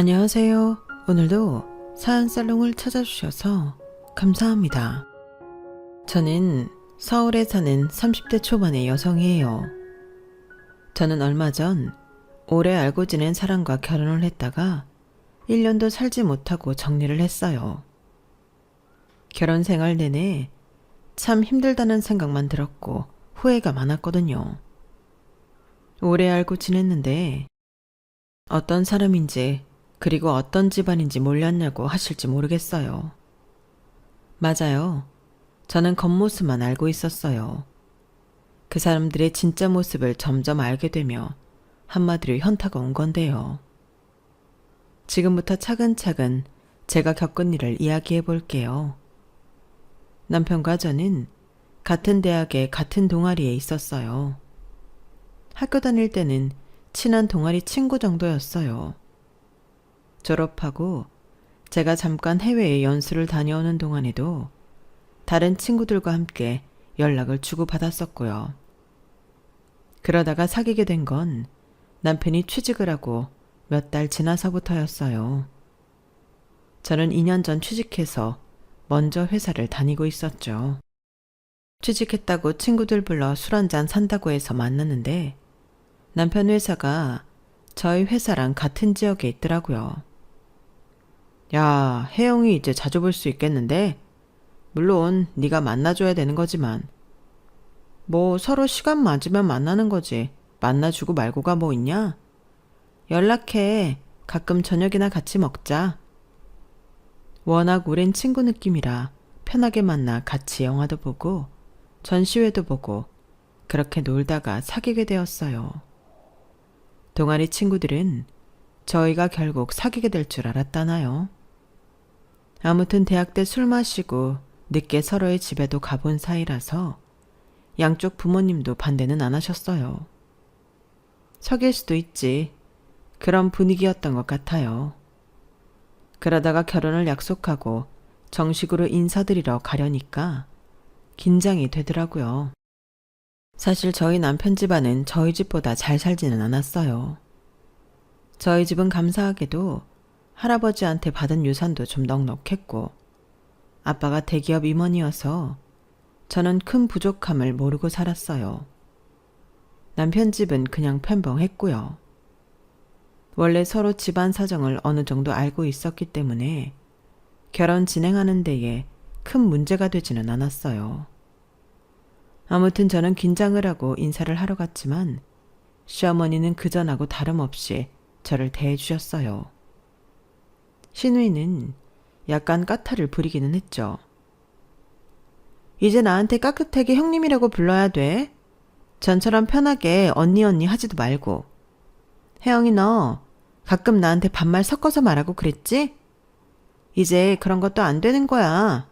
안녕하세요. 오늘도 사연살롱을 찾아주셔서 감사합니다. 저는 서울에 사는 30대 초반의 여성이에요. 저는 얼마 전 오래 알고 지낸 사람과 결혼을 했다가 1년도 살지 못하고 정리를 했어요. 결혼 생활 내내 참 힘들다는 생각만 들었고 후회가 많았거든요. 오래 알고 지냈는데 어떤 사람인지 그리고 어떤 집안인지 몰랐냐고 하실지 모르겠어요. 맞아요. 저는 겉모습만 알고 있었어요. 그 사람들의 진짜 모습을 점점 알게 되며 한마디로 현타가 온 건데요. 지금부터 차근차근 제가 겪은 일을 이야기해 볼게요. 남편과 저는 같은 대학에 같은 동아리에 있었어요. 학교 다닐 때는 친한 동아리 친구 정도였어요. 졸업하고 제가 잠깐 해외에 연수를 다녀오는 동안에도 다른 친구들과 함께 연락을 주고받았었고요. 그러다가 사귀게 된 건 남편이 취직을 하고 몇 달 지나서부터였어요. 저는 2년 전 취직해서 먼저 회사를 다니고 있었죠. 취직했다고 친구들 불러 술 한잔 산다고 해서 만났는데 남편 회사가 저희 회사랑 같은 지역에 있더라고요. 야, 혜영이 이제 자주 볼 수 있겠는데? 물론 네가 만나줘야 되는 거지만 뭐 서로 시간 맞으면 만나는 거지. 만나주고 말고가 뭐 있냐? 연락해. 가끔 저녁이나 같이 먹자. 워낙 오랜 친구 느낌이라 편하게 만나 같이 영화도 보고 전시회도 보고 그렇게 놀다가 사귀게 되었어요. 동아리 친구들은 저희가 결국 사귀게 될 줄 알았다나요? 아무튼 대학 때 술 마시고 늦게 서로의 집에도 가본 사이라서 양쪽 부모님도 반대는 안 하셨어요. 사귈 수도 있지. 그런 분위기였던 것 같아요. 그러다가 결혼을 약속하고 정식으로 인사드리러 가려니까 긴장이 되더라고요. 사실 저희 남편 집안은 저희 집보다 잘 살지는 않았어요. 저희 집은 감사하게도 할아버지한테 받은 유산도 좀 넉넉했고 아빠가 대기업 임원이어서 저는 큰 부족함을 모르고 살았어요. 남편 집은 그냥 편벙했고요. 원래 서로 집안 사정을 어느 정도 알고 있었기 때문에 결혼 진행하는 데에 큰 문제가 되지는 않았어요. 아무튼 저는 긴장을 하고 인사를 하러 갔지만 시어머니는 그전하고 다름없이 저를 대해주셨어요. 시누이는 약간 까탈을 부리기는 했죠. 이제 나한테 깍듯하게 형님이라고 불러야 돼. 전처럼 편하게 언니 하지도 말고. 혜영이 너 가끔 나한테 반말 섞어서 말하고 그랬지? 이제 그런 것도 안 되는 거야.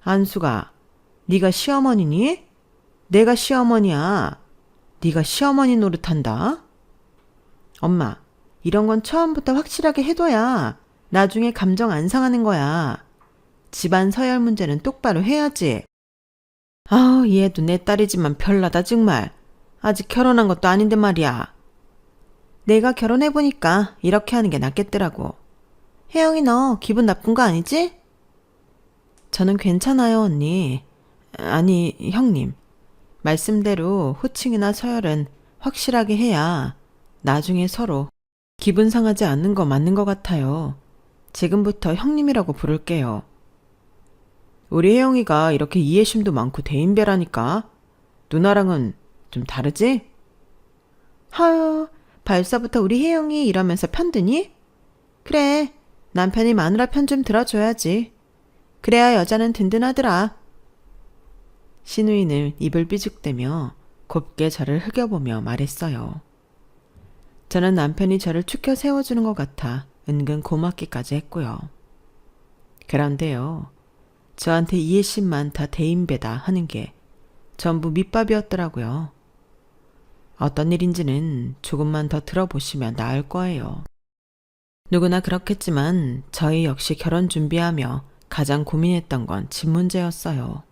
안수가, 네가 시어머니니? 내가 시어머니야. 네가 시어머니 노릇한다. 엄마, 이런 건 처음부터 확실하게 해둬야 나중에 감정 안 상하는 거야. 집안 서열 문제는 똑바로 해야지. 아우, 얘도 내 딸이지만 별나다 정말. 아직 결혼한 것도 아닌데 말이야. 내가 결혼해보니까 이렇게 하는 게 낫겠더라고. 혜영이 너 기분 나쁜 거 아니지? 저는 괜찮아요, 언니. 아니, 형님. 말씀대로 호칭이나 서열은 확실하게 해야 나중에 서로 기분 상하지 않는 거 맞는 것 같아요. 지금부터 형님이라고 부를게요. 우리 혜영이가 이렇게 이해심도 많고 대인배라니까. 누나랑은 좀 다르지? 하유, 발서부터 우리 혜영이 이러면서 편드니? 그래, 남편이 마누라 편 좀 들어줘야지. 그래야 여자는 든든하더라. 시누이는 입을 삐죽대며 곱게 저를 흐겨보며 말했어요. 저는 남편이 저를 축혀 세워주는 것 같아 은근 고맙기까지 했고요. 그런데요, 저한테 이해심 많다 대인배다 하는 게 전부 밑밥이었더라고요. 어떤 일인지는 조금만 더 들어보시면 나을 거예요. 누구나 그렇겠지만 저희 역시 결혼 준비하며 가장 고민했던 건 집 문제였어요.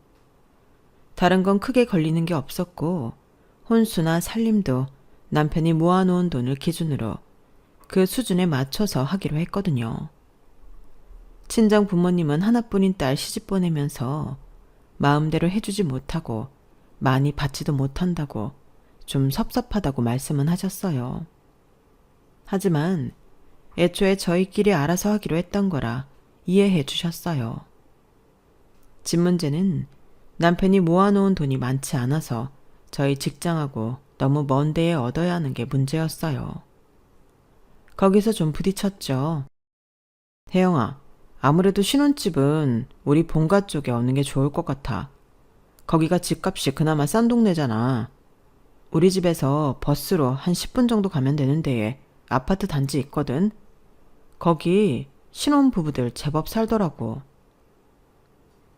다른 건 크게 걸리는 게 없었고 혼수나 살림도 남편이 모아놓은 돈을 기준으로 그 수준에 맞춰서 하기로 했거든요. 친정 부모님은 하나뿐인 딸 시집 보내면서 마음대로 해주지 못하고 많이 받지도 못한다고 좀 섭섭하다고 말씀은 하셨어요. 하지만 애초에 저희끼리 알아서 하기로 했던 거라 이해해 주셨어요. 집 문제는 남편이 모아놓은 돈이 많지 않아서 저희 직장하고 너무 먼 데에 얻어야 하는 게 문제였어요. 거기서 좀 부딪혔죠. 혜영아, 아무래도 신혼집은 우리 본가 쪽에 얻는 게 좋을 것 같아. 거기가 집값이 그나마 싼 동네잖아. 우리 집에서 버스로 한 10분 정도 가면 되는 데에 아파트 단지 있거든. 거기 신혼부부들 제법 살더라고.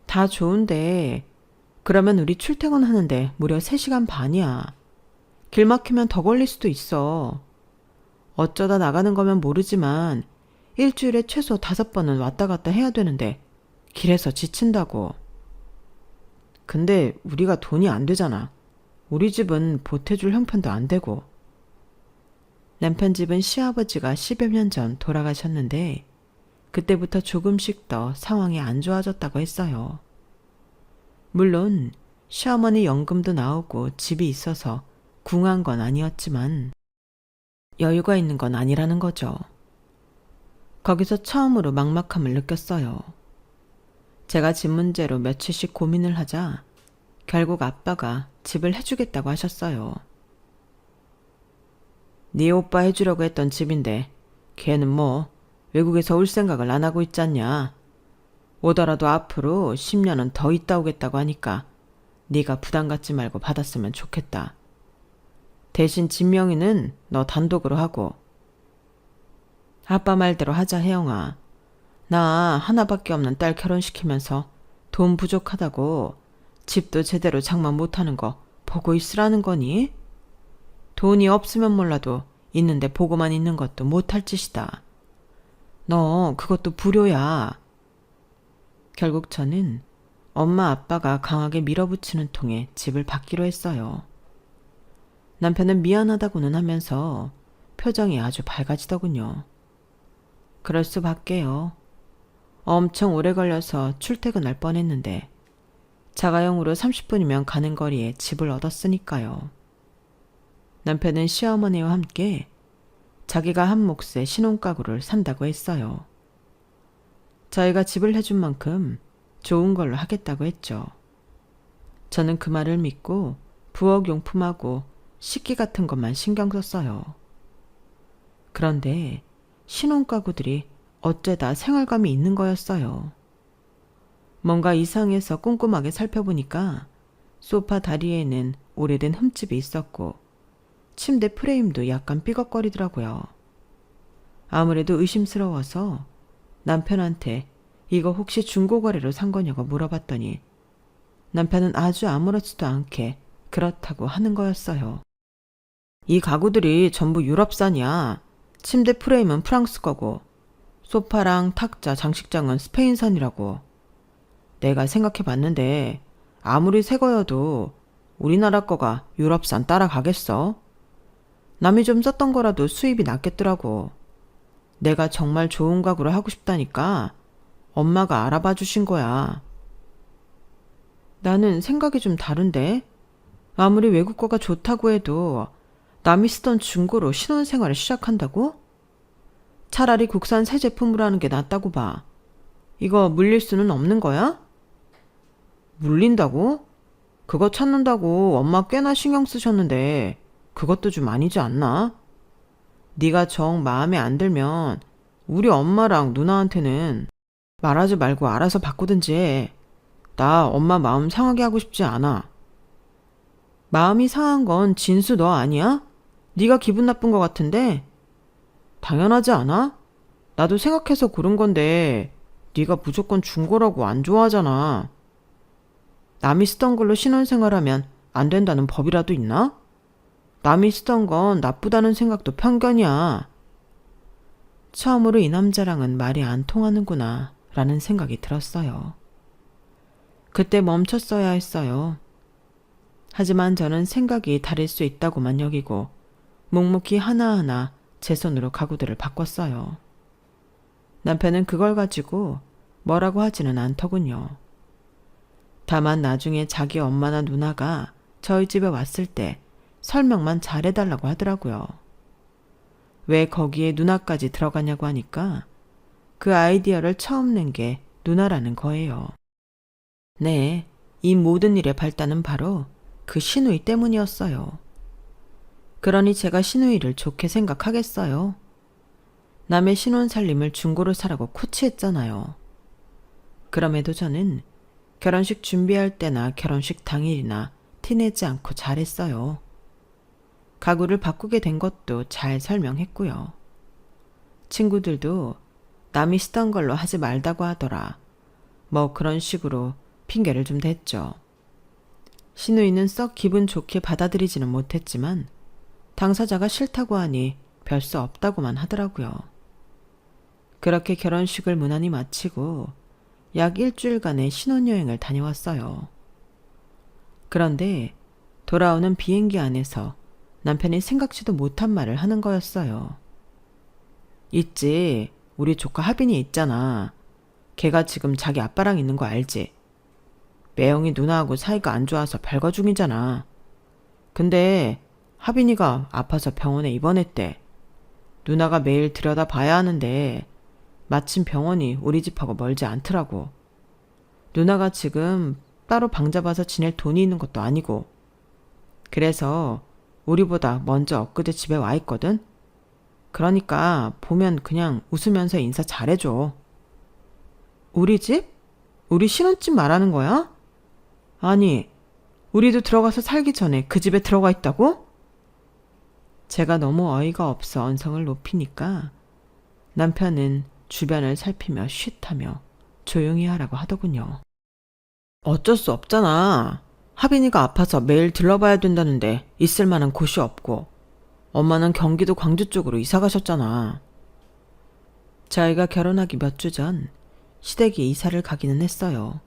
다 좋은데 그러면 우리 출퇴근하는데 무려 3시간 반이야. 길 막히면 더 걸릴 수도 있어. 어쩌다 나가는 거면 모르지만 일주일에 최소 5번은 왔다 갔다 해야 되는데 길에서 지친다고. 근데 우리가 돈이 안 되잖아. 우리 집은 보태줄 형편도 안 되고. 남편 집은 시아버지가 10여 년 전 돌아가셨는데 그때부터 조금씩 더 상황이 안 좋아졌다고 했어요. 물론 시어머니 연금도 나오고 집이 있어서 궁한 건 아니었지만 여유가 있는 건 아니라는 거죠. 거기서 처음으로 막막함을 느꼈어요. 제가 집 문제로 며칠씩 고민을 하자 결국 아빠가 집을 해주겠다고 하셨어요. 네 오빠 해주려고 했던 집인데 걔는 뭐 외국에서 올 생각을 안 하고 있잖냐. 오더라도 앞으로 10년은 더 있다 오겠다고 하니까 네가 부담 갖지 말고 받았으면 좋겠다. 대신 집 명의는 너 단독으로 하고. 아빠 말대로 하자 혜영아. 나 하나밖에 없는 딸 결혼시키면서 돈 부족하다고 집도 제대로 장만 못하는 거 보고 있으라는 거니? 돈이 없으면 몰라도 있는데 보고만 있는 것도 못할 짓이다. 너 그것도 불효야. 결국 저는 엄마 아빠가 강하게 밀어붙이는 통에 집을 받기로 했어요. 남편은 미안하다고는 하면서 표정이 아주 밝아지더군요. 그럴 수밖에요. 엄청 오래 걸려서 출퇴근할 뻔했는데 자가용으로 30분이면 가는 거리에 집을 얻었으니까요. 남편은 시어머니와 함께 자기가 한 몫의 신혼가구를 산다고 했어요. 저희가 집을 해준 만큼 좋은 걸로 하겠다고 했죠. 저는 그 말을 믿고 부엌용품하고 식기 같은 것만 신경 썼어요. 그런데 신혼가구들이 어째다 생활감이 있는 거였어요. 뭔가 이상해서 꼼꼼하게 살펴보니까 소파 다리에는 오래된 흠집이 있었고 침대 프레임도 약간 삐걱거리더라고요. 아무래도 의심스러워서 남편한테 이거 혹시 중고거래로 산 거냐고 물어봤더니 남편은 아주 아무렇지도 않게 그렇다고 하는 거였어요. 이 가구들이 전부 유럽산이야. 침대 프레임은 프랑스 거고 소파랑 탁자, 장식장은 스페인산이라고. 내가 생각해봤는데 아무리 새 거여도 우리나라 거가 유럽산 따라가겠어? 남이 좀 썼던 거라도 수입이 낮겠더라고. 내가 정말 좋은 가구를 하고 싶다니까 엄마가 알아봐 주신 거야. 나는 생각이 좀 다른데? 아무리 외국 거가 좋다고 해도 남이 쓰던 중고로 신혼생활을 시작한다고? 차라리 국산 새 제품으로 하는 게 낫다고 봐. 이거 물릴 수는 없는 거야? 물린다고? 그거 찾는다고 엄마 꽤나 신경 쓰셨는데 그것도 좀 아니지 않나? 네가 정 마음에 안 들면 우리 엄마랑 누나한테는 말하지 말고 알아서 바꾸든지 해. 나 엄마 마음 상하게 하고 싶지 않아. 마음이 상한 건 진수 너 아니야? 네가 기분 나쁜 것 같은데? 당연하지 않아? 나도 생각해서 고른 건데 네가 무조건 중고라고 안 좋아하잖아. 남이 쓰던 걸로 신혼생활하면 안 된다는 법이라도 있나? 남이 쓰던 건 나쁘다는 생각도 편견이야. 처음으로 이 남자랑은 말이 안 통하는구나 라는 생각이 들었어요. 그때 멈췄어야 했어요. 하지만 저는 생각이 다를 수 있다고만 여기고 묵묵히 하나하나 제 손으로 가구들을 바꿨어요. 남편은 그걸 가지고 뭐라고 하지는 않더군요. 다만 나중에 자기 엄마나 누나가 저희 집에 왔을 때 설명만 잘해달라고 하더라고요. 왜 거기에 누나까지 들어가냐고 하니까 그 아이디어를 처음 낸 게 누나라는 거예요. 네, 이 모든 일의 발단은 바로 그 시누이 때문이었어요. 그러니 제가 시누이를 좋게 생각하겠어요. 남의 신혼 살림을 중고로 사라고 코치했잖아요. 그럼에도 저는 결혼식 준비할 때나 결혼식 당일이나 티내지 않고 잘했어요. 가구를 바꾸게 된 것도 잘 설명했고요. 친구들도 남이 쓰던 걸로 하지 말다고 하더라. 뭐 그런 식으로 핑계를 좀 댔죠. 시누이는 썩 기분 좋게 받아들이지는 못했지만 당사자가 싫다고 하니 별 수 없다고만 하더라고요. 그렇게 결혼식을 무난히 마치고 약 일주일간의 신혼여행을 다녀왔어요. 그런데 돌아오는 비행기 안에서 남편이 생각지도 못한 말을 하는 거였어요. 있지, 우리 조카 하빈이 있잖아. 걔가 지금 자기 아빠랑 있는 거 알지? 매영이 누나하고 사이가 안 좋아서 별거 중이잖아. 근데 하빈이가 아파서 병원에 입원했대. 누나가 매일 들여다 봐야 하는데 마침 병원이 우리 집하고 멀지 않더라고. 누나가 지금 따로 방 잡아서 지낼 돈이 있는 것도 아니고. 그래서 우리보다 먼저 엊그제 집에 와 있거든? 그러니까 보면 그냥 웃으면서 인사 잘해줘. 우리 집? 우리 신혼집 말하는 거야? 아니, 우리도 들어가서 살기 전에 그 집에 들어가 있다고? 제가 너무 어이가 없어 언성을 높이니까 남편은 주변을 살피며 쉿하며 조용히 하라고 하더군요. 어쩔 수 없잖아. 하빈이가 아파서 매일 들러봐야 된다는데 있을 만한 곳이 없고 엄마는 경기도 광주 쪽으로 이사 가셨잖아. 저희가 결혼하기 몇 주 전 시댁이 이사를 가기는 했어요.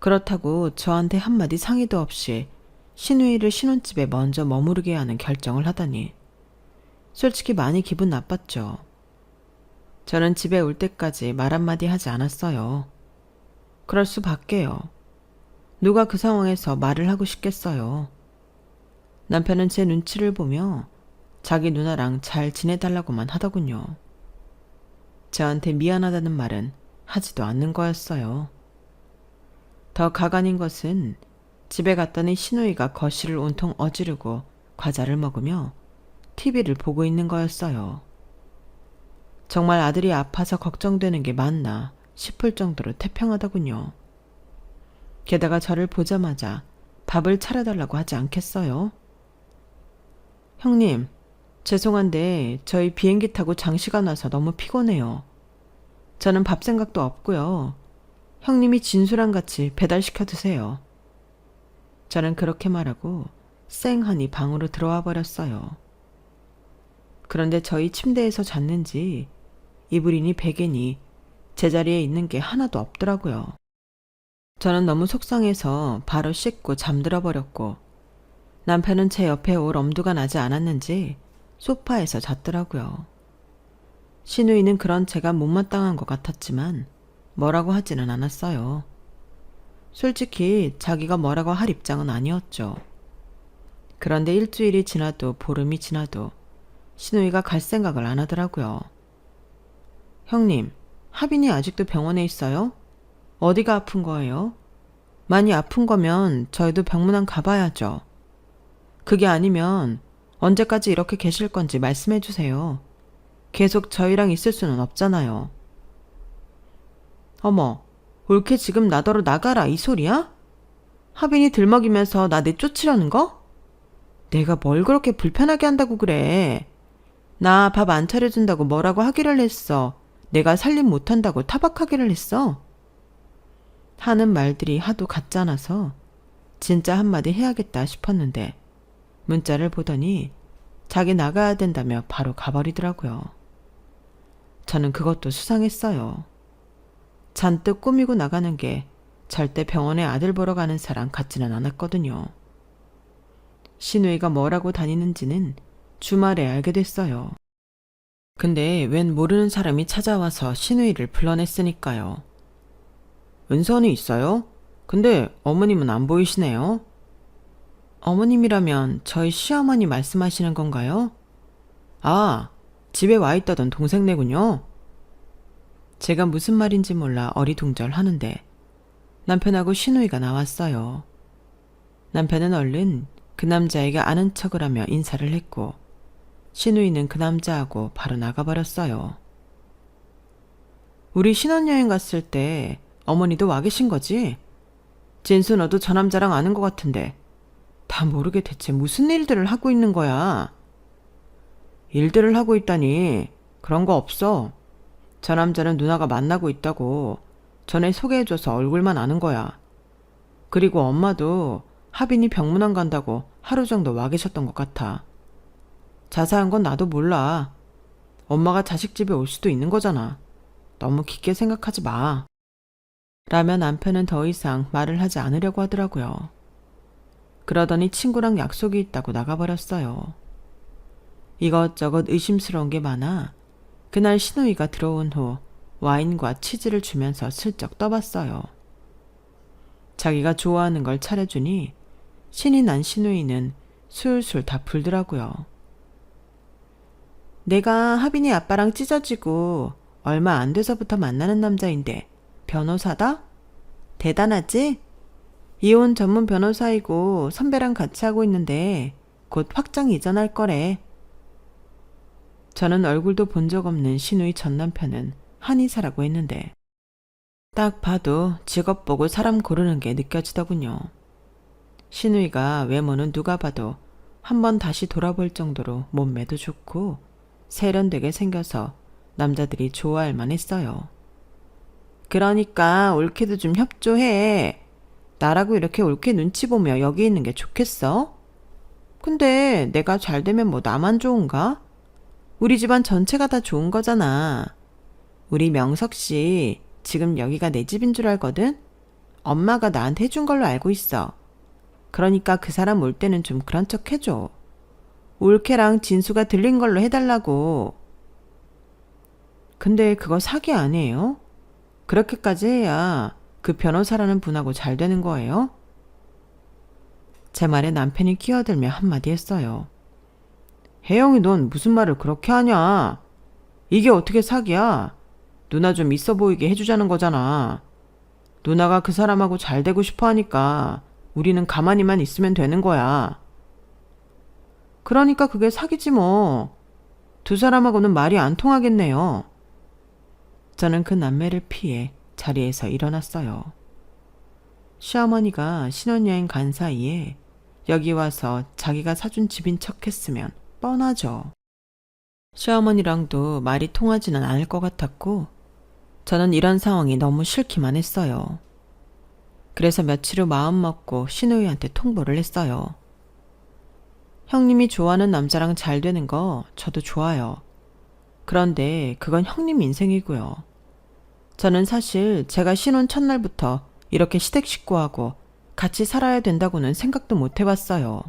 그렇다고 저한테 한마디 상의도 없이 시누이를 신혼집에 먼저 머무르게 하는 결정을 하다니 솔직히 많이 기분 나빴죠. 저는 집에 올 때까지 말 한마디 하지 않았어요. 그럴 수밖에요. 누가 그 상황에서 말을 하고 싶겠어요. 남편은 제 눈치를 보며 자기 누나랑 잘 지내달라고만 하더군요. 저한테 미안하다는 말은 하지도 않는 거였어요. 더 가관인 것은 집에 갔더니 시누이가 거실을 온통 어지르고 과자를 먹으며 TV를 보고 있는 거였어요. 정말 아들이 아파서 걱정되는 게 맞나 싶을 정도로 태평하더군요. 게다가 저를 보자마자 밥을 차려달라고 하지 않겠어요? 형님, 죄송한데 저희 비행기 타고 장시간 와서 너무 피곤해요. 저는 밥 생각도 없고요. 형님이 진수랑 같이 배달시켜 드세요. 저는 그렇게 말하고 쌩하니 방으로 들어와 버렸어요. 그런데 저희 침대에서 잤는지 이불이니 베개니 제자리에 있는 게 하나도 없더라고요. 저는 너무 속상해서 바로 씻고 잠들어 버렸고 남편은 제 옆에 올 엄두가 나지 않았는지 소파에서 잤더라고요. 시누이는 그런 제가 못마땅한 것 같았지만 뭐라고 하지는 않았어요. 솔직히 자기가 뭐라고 할 입장은 아니었죠. 그런데 일주일이 지나도 보름이 지나도 시누이가 갈 생각을 안 하더라고요. 형님, 하빈이 아직도 병원에 있어요? 어디가 아픈 거예요? 많이 아픈 거면 저희도 병문안 가봐야죠. 그게 아니면 언제까지 이렇게 계실 건지 말씀해 주세요. 계속 저희랑 있을 수는 없잖아요. 어머, 올케 지금 나더러 나가라 이 소리야? 하빈이 들먹이면서 나 내쫓으려는 거? 내가 뭘 그렇게 불편하게 한다고 그래. 나 밥 안 차려준다고 뭐라고 하기를 했어. 내가 살림 못한다고 타박하기를 했어. 하는 말들이 하도 같잖아서 진짜 한마디 해야겠다 싶었는데 문자를 보더니 자기 나가야 된다며 바로 가버리더라고요. 저는 그것도 수상했어요. 잔뜩 꾸미고 나가는 게 절대 병원에 아들 보러 가는 사람 같지는 않았거든요. 시누이가 뭐라고 다니는지는 주말에 알게 됐어요. 근데 웬 모르는 사람이 찾아와서 신우이를 불러냈으니까요. 은선이 있어요? 근데 어머님은 안 보이시네요. 어머님이라면 저희 시어머니 말씀하시는 건가요? 아, 집에 와 있다던 동생네군요. 제가 무슨 말인지 몰라 어리둥절하는데 남편하고 신우이가 나왔어요. 남편은 얼른 그 남자에게 아는 척을 하며 인사를 했고 신우이는 그 남자하고 바로 나가버렸어요. 우리 신혼여행 갔을 때 어머니도 와 계신 거지? 진수 너도 저 남자랑 아는 것 같은데 다 모르게 대체 무슨 일들을 하고 있는 거야? 일들을 하고 있다니 그런 거 없어. 저 남자는 누나가 만나고 있다고 전에 소개해줘서 얼굴만 아는 거야. 그리고 엄마도 하빈이 병문안 간다고 하루 정도 와 계셨던 것 같아. 자세한 건 나도 몰라. 엄마가 자식 집에 올 수도 있는 거잖아. 너무 깊게 생각하지 마. 라며 남편은 더 이상 말을 하지 않으려고 하더라고요. 그러더니 친구랑 약속이 있다고 나가버렸어요. 이것저것 의심스러운 게 많아 그날 신우이가 들어온 후 와인과 치즈를 주면서 슬쩍 떠봤어요. 자기가 좋아하는 걸 차려주니 신이 난 신우이는 술술 다 풀더라고요. 내가 하빈이 아빠랑 찢어지고 얼마 안 돼서부터 만나는 남자인데 변호사다? 대단하지? 이혼 전문 변호사이고 선배랑 같이 하고 있는데 곧 확장 이전할 거래. 저는 얼굴도 본 적 없는 신우이 전 남편은 한의사라고 했는데 딱 봐도 직업 보고 사람 고르는 게 느껴지더군요. 신우이가 외모는 누가 봐도 한번 다시 돌아볼 정도로 몸매도 좋고 세련되게 생겨서 남자들이 좋아할 만했어요. 그러니까 올케도 좀 협조해. 나라고 이렇게 올케 눈치 보며 여기 있는 게 좋겠어? 근데 내가 잘 되면 뭐 나만 좋은가? 우리 집안 전체가 다 좋은 거잖아. 우리 명석 씨 지금 여기가 내 집인 줄 알거든? 엄마가 나한테 해준 걸로 알고 있어. 그러니까 그 사람 올 때는 좀 그런 척 해줘. 올케랑 진수가 들린 걸로 해달라고. 근데 그거 사기 아니에요? 그렇게까지 해야 그 변호사라는 분하고 잘 되는 거예요? 제 말에 남편이 끼어들며 한마디 했어요. 혜영이 넌 무슨 말을 그렇게 하냐? 이게 어떻게 사기야? 누나 좀 있어 보이게 해주자는 거잖아. 누나가 그 사람하고 잘 되고 싶어 하니까 우리는 가만히만 있으면 되는 거야. 그러니까 그게 사기지 뭐. 두 사람하고는 말이 안 통하겠네요. 저는 그 남매를 피해 자리에서 일어났어요. 시어머니가 신혼여행 간 사이에 여기 와서 자기가 사준 집인 척 했으면 뻔하죠. 시어머니랑도 말이 통하지는 않을 것 같았고 저는 이런 상황이 너무 싫기만 했어요. 그래서 며칠 후 마음 먹고 신우이한테 통보를 했어요. 형님이 좋아하는 남자랑 잘 되는 거 저도 좋아요. 그런데 그건 형님 인생이고요. 저는 사실 제가 신혼 첫날부터 이렇게 시댁 식구하고 같이 살아야 된다고는 생각도 못 해봤어요.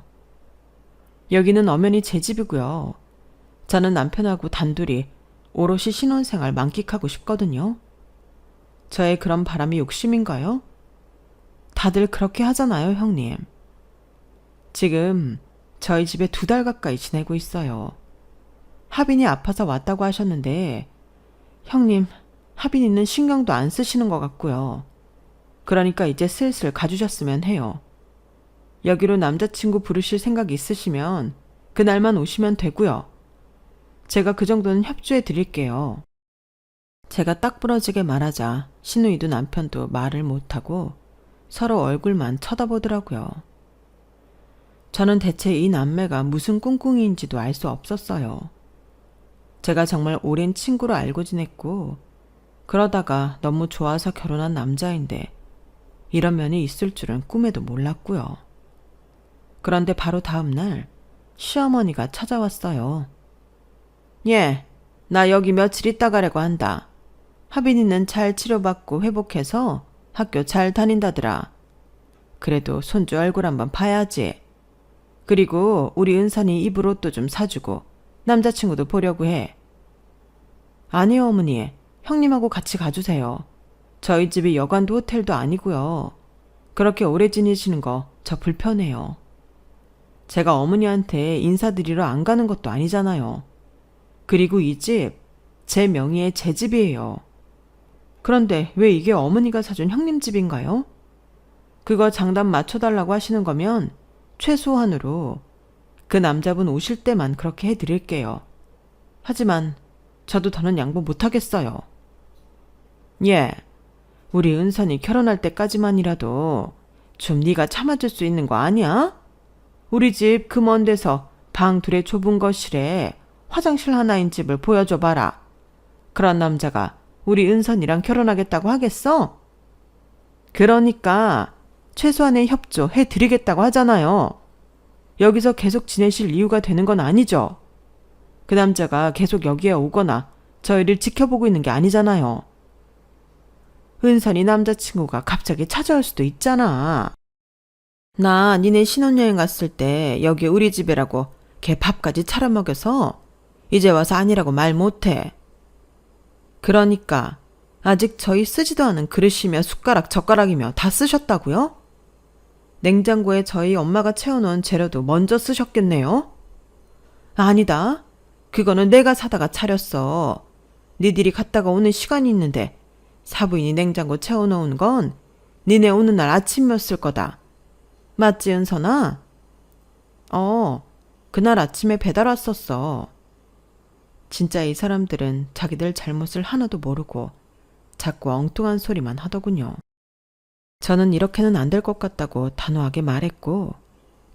여기는 엄연히 제 집이고요. 저는 남편하고 단둘이 오롯이 신혼생활 만끽하고 싶거든요. 저의 그런 바람이 욕심인가요? 다들 그렇게 하잖아요, 형님. 지금 저희 집에 2달 가까이 지내고 있어요. 하빈이 아파서 왔다고 하셨는데 형님, 하빈이는 신경도 안 쓰시는 것 같고요. 그러니까 이제 슬슬 가주셨으면 해요. 여기로 남자친구 부르실 생각 있으시면 그날만 오시면 되고요. 제가 그 정도는 협조해 드릴게요. 제가 딱 부러지게 말하자 신우이도 남편도 말을 못하고 서로 얼굴만 쳐다보더라고요. 저는 대체 이 남매가 무슨 꿍꿍이인지도 알 수 없었어요. 제가 정말 오랜 친구로 알고 지냈고 그러다가 너무 좋아서 결혼한 남자인데 이런 면이 있을 줄은 꿈에도 몰랐고요. 그런데 바로 다음 날 시어머니가 찾아왔어요. 예, 나 여기 며칠 있다 가려고 한다. 하빈이는 잘 치료받고 회복해서 학교 잘 다닌다더라. 그래도 손주 얼굴 한번 봐야지. 그리고 우리 은선이 입을 옷도 좀 사주고 남자친구도 보려고 해. 아니요, 어머니. 형님하고 같이 가주세요. 저희 집이 여관도 호텔도 아니고요. 그렇게 오래 지내시는 거 저 불편해요. 제가 어머니한테 인사드리러 안 가는 것도 아니잖아요. 그리고 이 집, 제 명의의 제 집이에요. 그런데 왜 이게 어머니가 사준 형님 집인가요? 그거 장단 맞춰달라고 하시는 거면 최소한으로 그 남자분 오실 때만 그렇게 해드릴게요. 하지만 저도 더는 양보 못하겠어요. 예, 우리 은선이 결혼할 때까지만이라도 좀 네가 참아줄 수 있는 거 아니야? 우리 집 그 먼 데서 방 둘의 좁은 거실에 화장실 하나인 집을 보여줘 봐라. 그런 남자가 우리 은선이랑 결혼하겠다고 하겠어? 그러니까 최소한의 협조 해드리겠다고 하잖아요. 여기서 계속 지내실 이유가 되는 건 아니죠. 그 남자가 계속 여기에 오거나 저희를 지켜보고 있는 게 아니잖아요. 은선이 남자친구가 갑자기 찾아올 수도 있잖아. 나 니네 신혼여행 갔을 때 여기 우리 집이라고 걔 밥까지 차려 먹여서 이제 와서 아니라고 말 못해. 그러니까 아직 저희 쓰지도 않은 그릇이며 숟가락 젓가락이며 다 쓰셨다고요? 냉장고에 저희 엄마가 채워놓은 재료도 먼저 쓰셨겠네요? 아니다. 그거는 내가 사다가 차렸어. 니들이 갔다가 오는 시간이 있는데 사부인이 냉장고 채워놓은 건 니네 오는 날 아침이었을 거다. 맞지, 은선아? 그날 아침에 배달 왔었어. 진짜 이 사람들은 자기들 잘못을 하나도 모르고 자꾸 엉뚱한 소리만 하더군요. 저는 이렇게는 안 될 것 같다고 단호하게 말했고,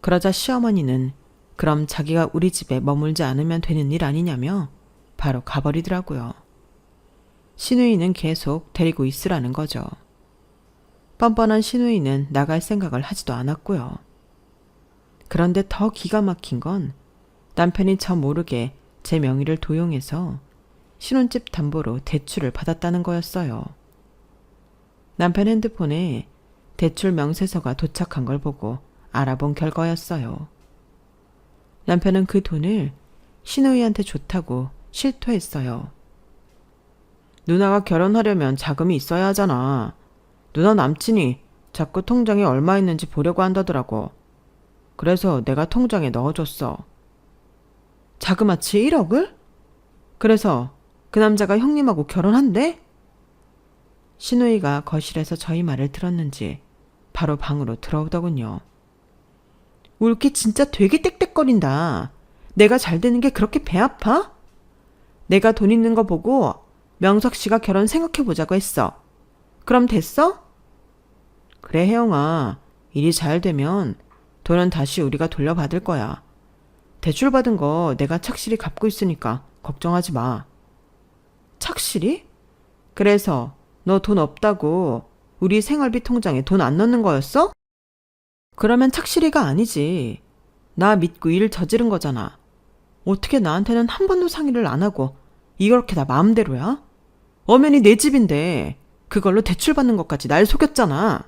그러자 시어머니는 그럼 자기가 우리 집에 머물지 않으면 되는 일 아니냐며 바로 가버리더라고요. 시누이는 계속 데리고 있으라는 거죠. 뻔뻔한 시누이는 나갈 생각을 하지도 않았고요. 그런데 더 기가 막힌 건 남편이 저 모르게 제 명의를 도용해서 신혼집 담보로 대출을 받았다는 거였어요. 남편 핸드폰에 대출 명세서가 도착한 걸 보고 알아본 결과였어요. 남편은 그 돈을 시누이한테 좋다고 실토했어요. 누나가 결혼하려면 자금이 있어야 하잖아. 누나 남친이 자꾸 통장에 얼마 있는지 보려고 한다더라고. 그래서 내가 통장에 넣어줬어. 자그마치 1억을? 그래서 그 남자가 형님하고 결혼한대? 시누이가 거실에서 저희 말을 들었는지 바로 방으로 들어오더군요. 울기 진짜 되게 떽떽거린다. 내가 잘 되는 게 그렇게 배 아파? 내가 돈 있는 거 보고 명석 씨가 결혼 생각해보자고 했어. 그럼 됐어? 그래, 혜영아. 일이 잘 되면 돈은 다시 우리가 돌려받을 거야. 대출 받은 거 내가 착실히 갚고 있으니까 걱정하지 마. 착실히? 그래서 너 돈 없다고 우리 생활비 통장에 돈 안 넣는 거였어? 그러면 착실히가 아니지. 나 믿고 일 저지른 거잖아. 어떻게 나한테는 한 번도 상의를 안 하고 이렇게 다 마음대로야? 엄연히 내 집인데 그걸로 대출 받는 것까지 날 속였잖아.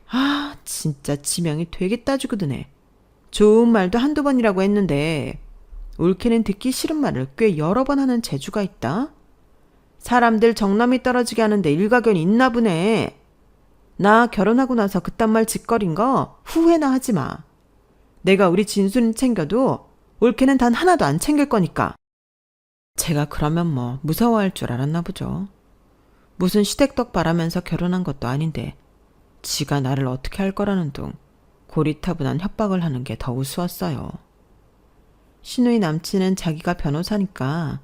아, 진짜 지명이 되게 따지고 드네. 좋은 말도 한두 번이라고 했는데 옳게는 듣기 싫은 말을 꽤 여러 번 하는 재주가 있다. 사람들 정남이 떨어지게 하는데 일가견이 있나 보네. 나 결혼하고 나서 그딴 말 짓거린 거 후회나 하지 마. 내가 우리 진순이 챙겨도 옳게는 단 하나도 안 챙길 거니까. 제가 그러면 뭐 무서워할 줄 알았나 보죠. 무슨 시댁떡 바라면서 결혼한 것도 아닌데 지가 나를 어떻게 할 거라는 둥 고리타분한 협박을 하는 게 더 우스웠어요. 시누이 남친은 자기가 변호사니까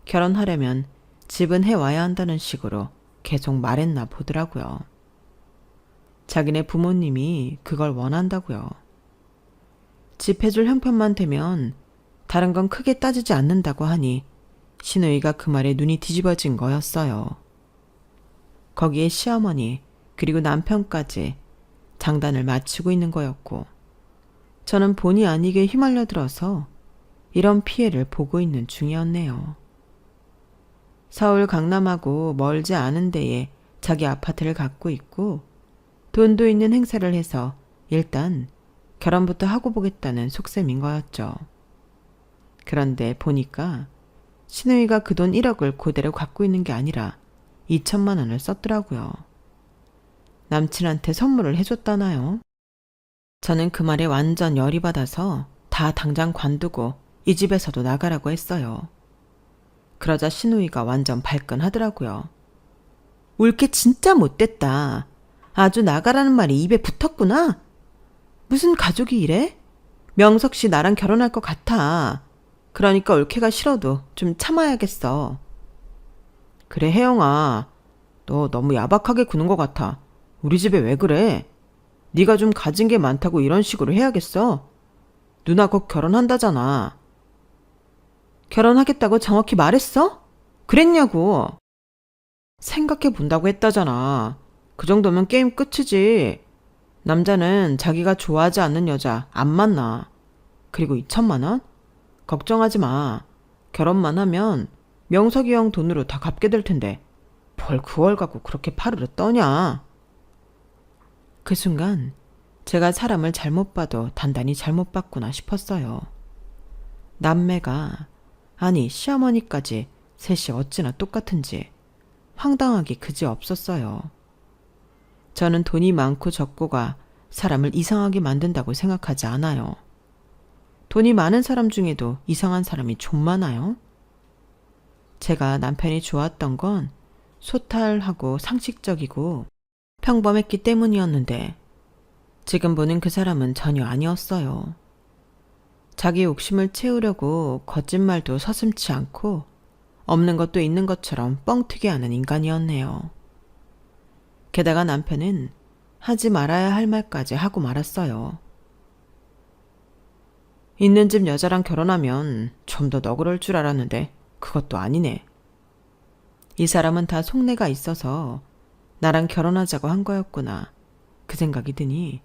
결혼하려면 집은 해와야 한다는 식으로 계속 말했나 보더라고요. 자기네 부모님이 그걸 원한다고요. 집 해줄 형편만 되면 다른 건 크게 따지지 않는다고 하니 시누이가 그 말에 눈이 뒤집어진 거였어요. 거기에 시어머니 그리고 남편까지 장단을 맞추고 있는 거였고 저는 본의 아니게 휘말려들어서 이런 피해를 보고 있는 중이었네요. 서울 강남하고 멀지 않은 데에 자기 아파트를 갖고 있고 돈도 있는 행세를 해서 일단 결혼부터 하고 보겠다는 속셈인 거였죠. 그런데 보니까 신우이가 그 돈 1억을 그대로 갖고 있는 게 아니라 2천만 원을 썼더라고요. 남친한테 선물을 해줬다나요? 저는 그 말에 완전 열이 받아서 다 당장 관두고 이 집에서도 나가라고 했어요. 그러자 신우이가 완전 발끈하더라고요. 올게 진짜 못됐다. 아주 나가라는 말이 입에 붙었구나. 무슨 가족이 이래? 명석 씨 나랑 결혼할 것 같아. 그러니까 올케가 싫어도 좀 참아야겠어. 그래 혜영아, 너 너무 야박하게 구는 것 같아. 우리 집에 왜 그래? 네가 좀 가진 게 많다고 이런 식으로 해야겠어? 누나 곧 결혼한다잖아. 결혼하겠다고 정확히 말했어? 그랬냐고. 생각해 본다고 했다잖아. 그 정도면 게임 끝이지. 남자는 자기가 좋아하지 않는 여자 안 만나. 그리고 2천만 원? 걱정하지 마. 결혼만 하면 명석이 형 돈으로 다 갚게 될 텐데 뭘 그걸 갖고 그렇게 파르르 떠냐. 그 순간 제가 사람을 잘못 봐도 단단히 잘못 봤구나 싶었어요. 남매가, 아니 시어머니까지 셋이 어찌나 똑같은지 황당하기 그지없었어요. 저는 돈이 많고 적고가 사람을 이상하게 만든다고 생각하지 않아요. 돈이 많은 사람 중에도 이상한 사람이 좀 많아요. 제가 남편이 좋았던 건 소탈하고 상식적이고 평범했기 때문이었는데 지금 보는 그 사람은 전혀 아니었어요. 자기 욕심을 채우려고 거짓말도 서슴지 않고 없는 것도 있는 것처럼 뻥튀기 하는 인간이었네요. 게다가 남편은 하지 말아야 할 말까지 하고 말았어요. 있는 집 여자랑 결혼하면 좀 더 너그러울 줄 알았는데 그것도 아니네. 이 사람은 다 속내가 있어서 나랑 결혼하자고 한 거였구나. 그 생각이 드니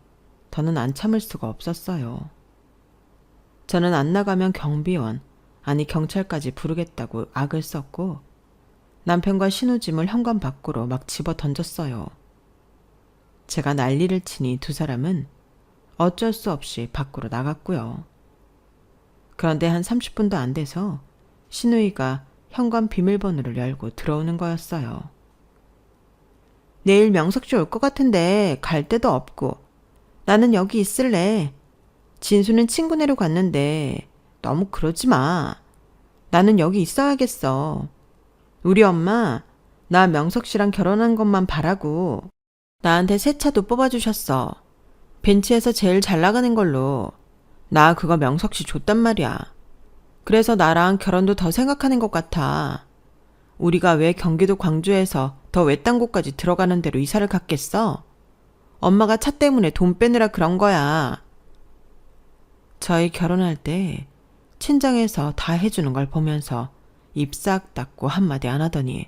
더는 안 참을 수가 없었어요. 저는 안 나가면 경비원, 아니 경찰까지 부르겠다고 악을 썼고 남편과 신우짐을 현관 밖으로 막 집어 던졌어요. 제가 난리를 치니 두 사람은 어쩔 수 없이 밖으로 나갔고요. 그런데 한 30분도 안 돼서 신우이가 현관 비밀번호를 열고 들어오는 거였어요. 내일 명석씨 올 것 같은데 갈 데도 없고 나는 여기 있을래. 진수는 친구네로 갔는데 너무 그러지 마. 나는 여기 있어야겠어. 우리 엄마 나 명석씨랑 결혼한 것만 바라고 나한테 새 차도 뽑아주셨어. 벤츠에서 제일 잘 나가는 걸로. 나 그거 명석씨 줬단 말이야. 그래서 나랑 결혼도 더 생각하는 것 같아. 우리가 왜 경기도 광주에서 더 외딴 곳까지 들어가는 대로 이사를 갔겠어? 엄마가 차 때문에 돈 빼느라 그런 거야. 저희 결혼할 때 친정에서 다 해주는 걸 보면서 입 싹 닫고 한마디 안 하더니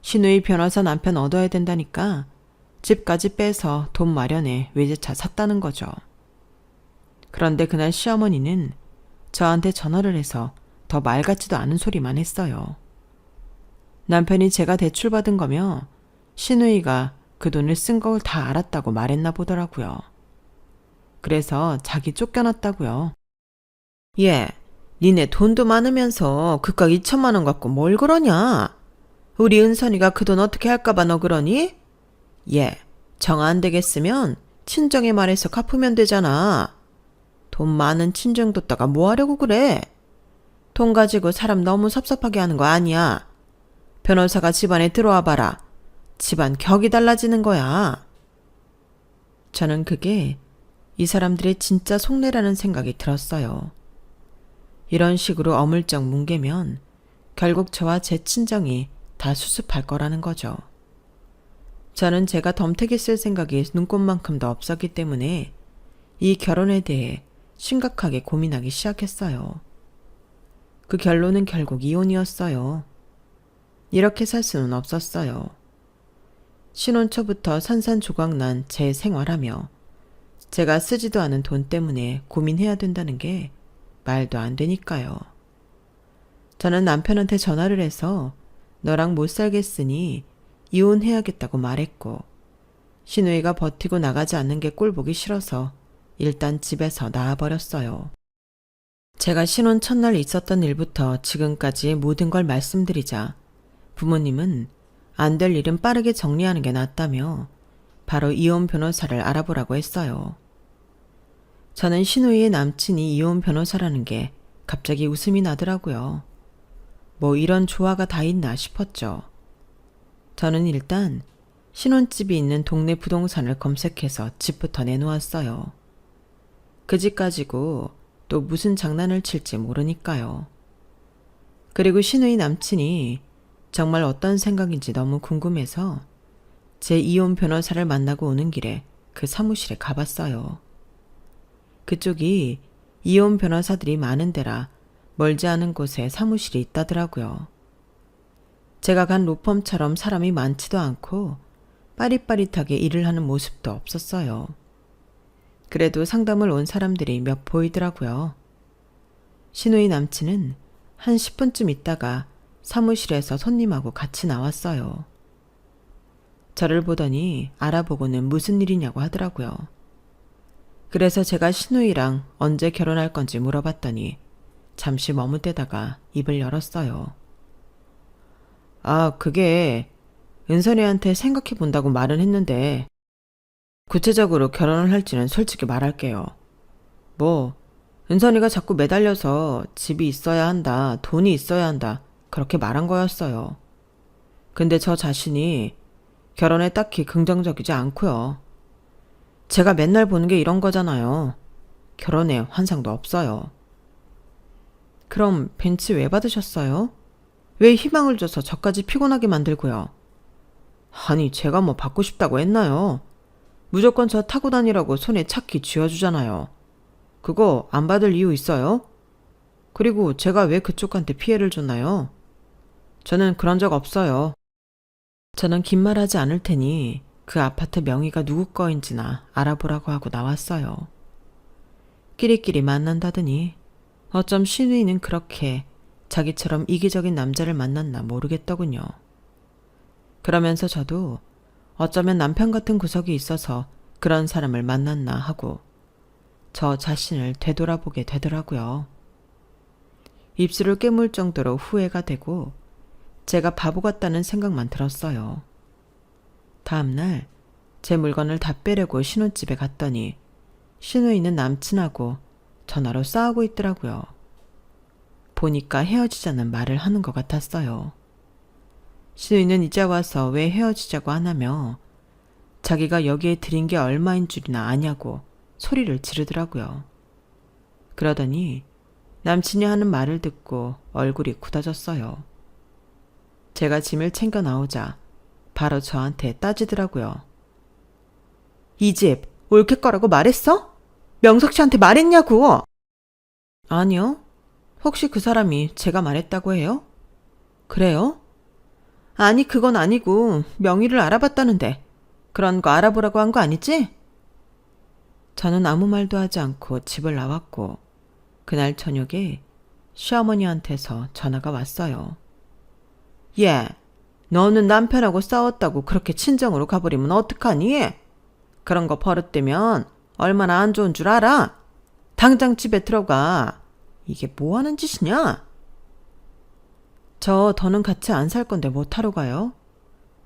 신우이 변호사 남편 얻어야 된다니까 집까지 빼서 돈 마련해 외제차 샀다는 거죠. 그런데 그날 시어머니는 저한테 전화를 해서 더 말 같지도 않은 소리만 했어요. 남편이 제가 대출받은 거며 신우이가 그 돈을 쓴 걸 다 알았다고 말했나 보더라고요. 그래서 자기 쫓겨났다고요. 얘, 니네 돈도 많으면서 그깟 2천만 원 갖고 뭘 그러냐? 우리 은선이가 그 돈 어떻게 할까봐 너 그러니? 얘, 정 안 되겠으면 친정에 말해서 갚으면 되잖아. 돈 많은 친정 뒀다가 뭐 하려고 그래? 돈 가지고 사람 너무 섭섭하게 하는 거 아니야. 변호사가 집안에 들어와 봐라. 집안 격이 달라지는 거야. 저는 그게 이 사람들의 진짜 속내라는 생각이 들었어요. 이런 식으로 어물쩍 뭉개면 결국 저와 제 친정이 다 수습할 거라는 거죠. 저는 제가 덤태기 쓸 생각이 눈꼽만큼도 없었기 때문에 이 결혼에 대해 심각하게 고민하기 시작했어요. 그 결론은 결국 이혼이었어요. 이렇게 살 수는 없었어요. 신혼 초부터 산산조각난 제 생활하며 제가 쓰지도 않은 돈 때문에 고민해야 된다는 게 말도 안 되니까요. 저는 남편한테 전화를 해서 너랑 못 살겠으니 이혼해야겠다고 말했고 신우이가 버티고 나가지 않는 게 꼴보기 싫어서 일단 집에서 나와버렸어요. 제가 신혼 첫날 있었던 일부터 지금까지 모든 걸 말씀드리자 부모님은 안 될 일은 빠르게 정리하는 게 낫다며 바로 이혼 변호사를 알아보라고 했어요. 저는 신우이의 남친이 이혼 변호사라는 게 갑자기 웃음이 나더라고요. 뭐 이런 조화가 다 있나 싶었죠. 저는 일단 신혼집이 있는 동네 부동산을 검색해서 집부터 내놓았어요. 그 집 가지고 또 무슨 장난을 칠지 모르니까요. 그리고 신우이 남친이 정말 어떤 생각인지 너무 궁금해서 제 이혼 변호사를 만나고 오는 길에 그 사무실에 가봤어요. 그쪽이 이혼 변호사들이 많은 데라 멀지 않은 곳에 사무실이 있다더라고요. 제가 간 로펌처럼 사람이 많지도 않고 빠릿빠릿하게 일을 하는 모습도 없었어요. 그래도 상담을 온 사람들이 몇 보이더라고요. 신우이 남친은 한 10분쯤 있다가 사무실에서 손님하고 같이 나왔어요. 저를 보더니 알아보고는 무슨 일이냐고 하더라고요. 그래서 제가 신우이랑 언제 결혼할 건지 물어봤더니 잠시 머뭇대다가 입을 열었어요. 아, 그게 은선이한테 생각해 본다고 말은 했는데 구체적으로 결혼을 할지는 솔직히 말할게요. 뭐 은선이가 자꾸 매달려서 집이 있어야 한다, 돈이 있어야 한다 그렇게 말한 거였어요. 근데 저 자신이 결혼에 딱히 긍정적이지 않고요. 제가 맨날 보는 게 이런 거잖아요. 결혼에 환상도 없어요. 그럼 벤츠 왜 받으셨어요? 왜 희망을 줘서 저까지 피곤하게 만들고요? 아니, 제가 뭐 받고 싶다고 했나요? 무조건 저 타고 다니라고 손에 차키 쥐어주잖아요. 그거 안 받을 이유 있어요? 그리고 제가 왜 그쪽한테 피해를 줬나요? 저는 그런 적 없어요. 저는 긴 말하지 않을 테니 그 아파트 명의가 누구 거인지나 알아보라고 하고 나왔어요. 끼리끼리 만난다더니 어쩜 신우이는 그렇게 자기처럼 이기적인 남자를 만났나 모르겠더군요. 그러면서 저도 어쩌면 남편 같은 구석이 있어서 그런 사람을 만났나 하고 저 자신을 되돌아보게 되더라고요. 입술을 깨물 정도로 후회가 되고 제가 바보 같다는 생각만 들었어요. 다음날 제 물건을 다 빼려고 신혼집에 갔더니 신우이는 남친하고 전화로 싸우고 있더라고요. 보니까 헤어지자는 말을 하는 것 같았어요. 신우이는 이제 와서 왜 헤어지자고 하냐며 자기가 여기에 들인 게 얼마인 줄이나 아냐고 소리를 지르더라고요. 그러더니 남친이 하는 말을 듣고 얼굴이 굳어졌어요. 제가 짐을 챙겨 나오자 바로 저한테 따지더라고요. 이 집 올케 거라고 말했어? 명석 씨한테 말했냐고? 아니요. 혹시 그 사람이 제가 말했다고 해요? 그래요? 아니, 그건 아니고 명의를 알아봤다는데 그런 거 알아보라고 한 거 아니지? 저는 아무 말도 하지 않고 집을 나왔고 그날 저녁에 시어머니한테서 전화가 왔어요. 예, 너는 남편하고 싸웠다고 그렇게 친정으로 가버리면 어떡하니? 그런 거 버릇되면 얼마나 안 좋은 줄 알아? 당장 집에 들어가. 이게 뭐 하는 짓이냐? 저 더는 같이 안 살 건데 뭐 하러 가요?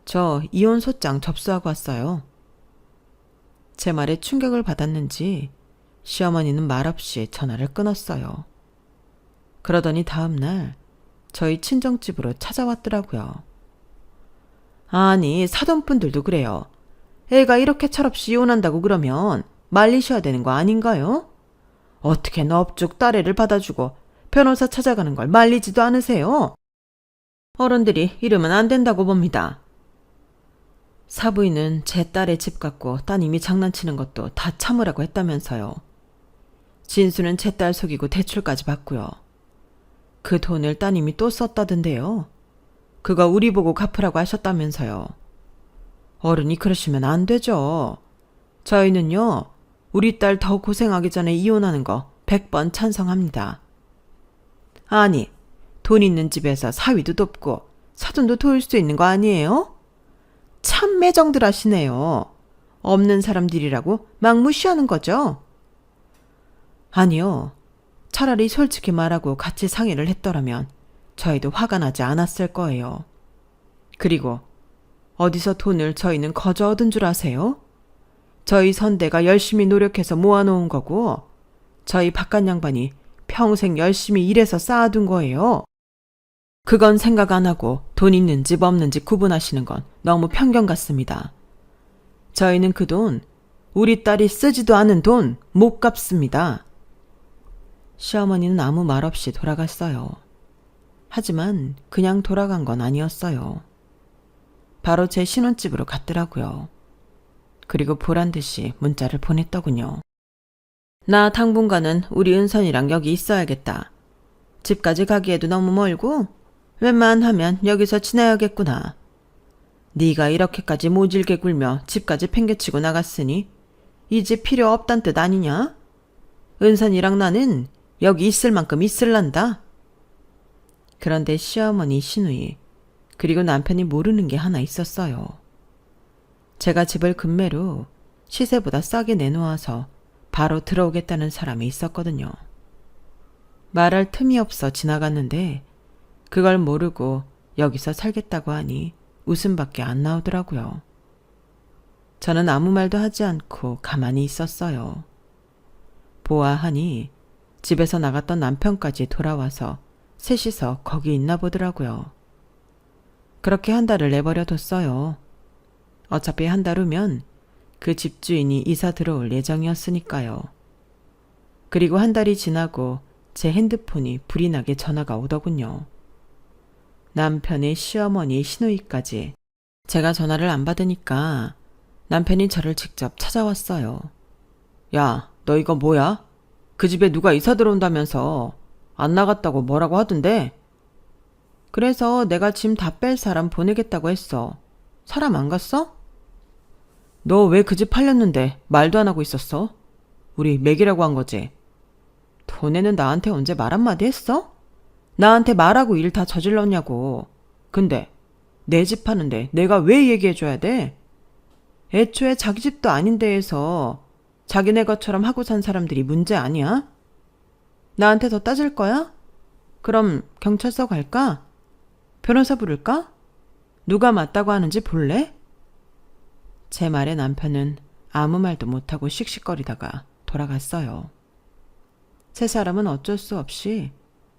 저 이혼 소장 접수하고 왔어요. 제 말에 충격을 받았는지 시어머니는 말없이 전화를 끊었어요. 그러더니 다음날 저희 친정집으로 찾아왔더라고요. 아니, 사돈분들도 그래요. 애가 이렇게 철없이 이혼한다고 그러면 말리셔야 되는 거 아닌가요? 어떻게 넙죽 딸애를 받아주고 변호사 찾아가는 걸 말리지도 않으세요? 어른들이 이러면 안 된다고 봅니다. 사부인은 제 딸의 집 갖고 따님이 장난치는 것도 다 참으라고 했다면서요. 진수는 제 딸 속이고 대출까지 받고요. 그 돈을 따님이 또 썼다던데요. 그거 우리 보고 갚으라고 하셨다면서요. 어른이 그러시면 안 되죠. 저희는요, 우리 딸 더 고생하기 전에 이혼하는 거 100번 찬성합니다. 아니, 돈 있는 집에서 사위도 돕고 사돈도 도울 수 있는 거 아니에요? 참 매정들 하시네요. 없는 사람들이라고 막 무시하는 거죠? 아니요. 차라리 솔직히 말하고 같이 상의를 했더라면 저희도 화가 나지 않았을 거예요. 그리고 어디서 돈을 저희는 거저 얻은 줄 아세요? 저희 선대가 열심히 노력해서 모아놓은 거고 저희 바깥 양반이 평생 열심히 일해서 쌓아둔 거예요. 그건 생각 안 하고 돈 있는 집 없는 집 구분하시는 건 너무 편견 같습니다. 저희는 그 돈, 우리 딸이 쓰지도 않은 돈 못 갚습니다. 시어머니는 아무 말 없이 돌아갔어요. 하지만 그냥 돌아간 건 아니었어요. 바로 제 신혼집으로 갔더라고요. 그리고 보란 듯이 문자를 보냈더군요. 나 당분간은 우리 은선이랑 여기 있어야겠다. 집까지 가기에도 너무 멀고 웬만하면 여기서 지내야겠구나. 네가 이렇게까지 모질게 굴며 집까지 팽개치고 나갔으니 이 집 필요 없단 뜻 아니냐? 은선이랑 나는 여기 있을 만큼 있을란다. 그런데 시어머니 시누이 그리고 남편이 모르는 게 하나 있었어요. 제가 집을 금매로 시세보다 싸게 내놓아서 바로 들어오겠다는 사람이 있었거든요. 말할 틈이 없어 지나갔는데 그걸 모르고 여기서 살겠다고 하니 웃음밖에 안 나오더라고요. 저는 아무 말도 하지 않고 가만히 있었어요. 보아하니 집에서 나갔던 남편까지 돌아와서 셋이서 거기 있나 보더라고요. 그렇게 한 달을 내버려 뒀어요. 어차피 한 달 후면 그 집주인이 이사 들어올 예정이었으니까요. 그리고 한 달이 지나고 제 핸드폰이 불이 나게 전화가 오더군요. 남편의 시어머니 시누이까지. 제가 전화를 안 받으니까 남편이 저를 직접 찾아왔어요. 야, 너 이거 뭐야? 그 집에 누가 이사 들어온다면서 안 나갔다고 뭐라고 하던데? 그래서 내가 짐 다 뺄 사람 보내겠다고 했어. 사람 안 갔어? 너 왜 그 집 팔렸는데 말도 안 하고 있었어? 우리 매기라고 한 거지. 돈에는 나한테 언제 말 한마디 했어? 나한테 말하고 일 다 저질렀냐고. 근데 내 집 파는데 내가 왜 얘기해줘야 돼? 애초에 자기 집도 아닌 데에서 자기네 것처럼 하고 산 사람들이 문제 아니야? 나한테 더 따질 거야? 그럼 경찰서 갈까? 변호사 부를까? 누가 맞다고 하는지 볼래? 제 말에 남편은 아무 말도 못하고 씩씩거리다가 돌아갔어요. 세 사람은 어쩔 수 없이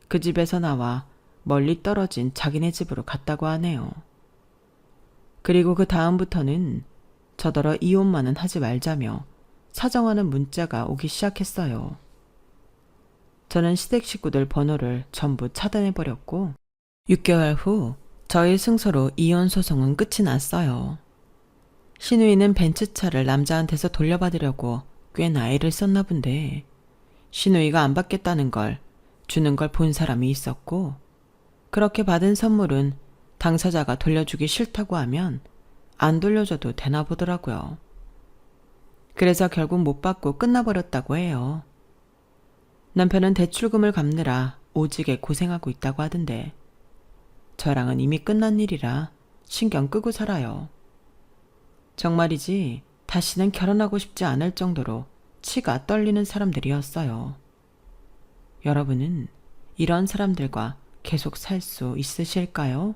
그 집에서 나와 멀리 떨어진 자기네 집으로 갔다고 하네요. 그리고 그 다음부터는 저더러 이혼만은 하지 말자며 사정하는 문자가 오기 시작했어요. 저는 시댁 식구들 번호를 전부 차단해버렸고 6개월 후 저희 승소로 이혼 소송은 끝이 났어요. 시누이는 벤츠차를 남자한테서 돌려받으려고 꽤나 애를 썼나 본데 시누이가 안 받겠다는 걸 주는 걸 본 사람이 있었고 그렇게 받은 선물은 당사자가 돌려주기 싫다고 하면 안 돌려줘도 되나 보더라고요. 그래서 결국 못 받고 끝나버렸다고 해요. 남편은 대출금을 갚느라 오지게 고생하고 있다고 하던데 저랑은 이미 끝난 일이라 신경 끄고 살아요. 정말이지 다시는 결혼하고 싶지 않을 정도로 치가 떨리는 사람들이었어요. 여러분은 이런 사람들과 계속 살 수 있으실까요?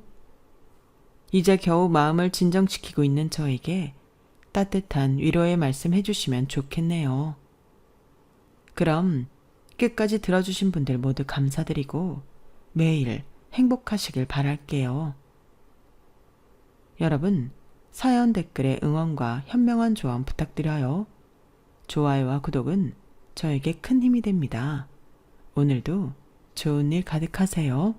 이제 겨우 마음을 진정시키고 있는 저에게 따뜻한 위로의 말씀 해주시면 좋겠네요. 그럼 끝까지 들어주신 분들 모두 감사드리고 매일 행복하시길 바랄게요. 여러분, 사연 댓글에 응원과 현명한 조언 부탁드려요. 좋아요와 구독은 저에게 큰 힘이 됩니다. 오늘도 좋은 일 가득하세요.